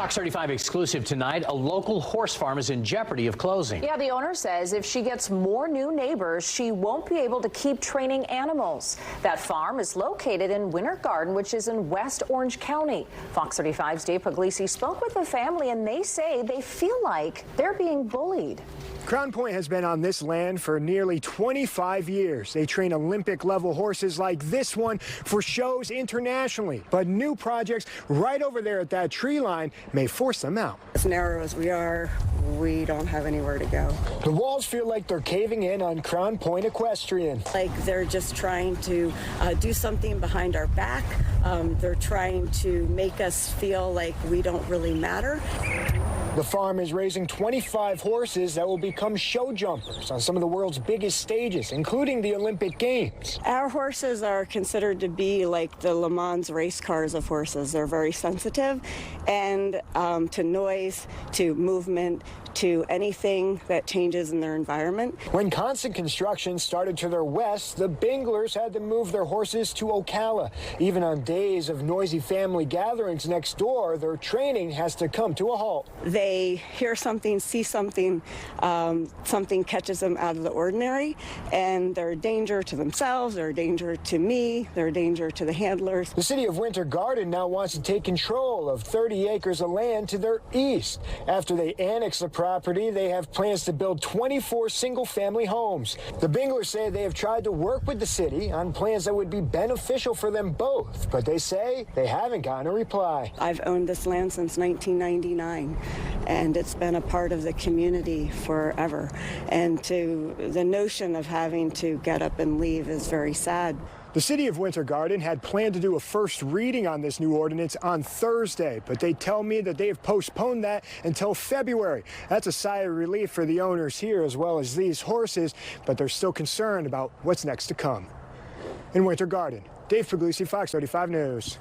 Fox 35 exclusive tonight. A local horse farm is in jeopardy of closing. Yeah, the owner says if she gets more new neighbors, she won't be able to keep training animals. That farm is located in Winter Garden, which is in West Orange County. Fox 35's Dave Puglisi spoke with the family, and they say they feel like they're being bullied. Crown Point has been on this land for nearly 25 years. They train Olympic-level horses like this one for shows internationally. But new projects right over there at that tree line may force them out. As narrow as we are, we don't have anywhere to go. The walls feel like they're caving in on Crown Point Equestrian. Like they're just trying to do something behind our back. They're trying to make us feel like we don't really matter. The farm is raising 25 horses that will become show jumpers on some of the world's biggest stages, including the Olympic Games. Our horses are considered to be like the Le Mans race cars of horses. They're very sensitive and to noise, to movement, to anything that changes in their environment. When constant construction started to their west, the Binglers had to move their horses to Ocala. Even on days of noisy family gatherings next door, their training has to come to a halt. They hear something, see something, something catches them out of the ordinary, and they're a danger to themselves, they're a danger to me, they're a danger to the handlers. The city of Winter Garden now wants to take control of 30 acres of land to their east. After they annex the property, they have plans to build 24 single-family homes. The Binglers say they have tried to work with the city on plans that would be beneficial for them both, but they say they haven't gotten a reply. I've owned this land since 1999, and it's been a part of the community forever. And the notion of having to get up and leave is very sad. The city of Winter Garden had planned to do a first reading on this new ordinance on Thursday, but they tell me that they have postponed that until February. That's a sigh of relief for the owners here as well as these horses, but they're still concerned about what's next to come. In Winter Garden, Dave Puglisi, Fox 35 News.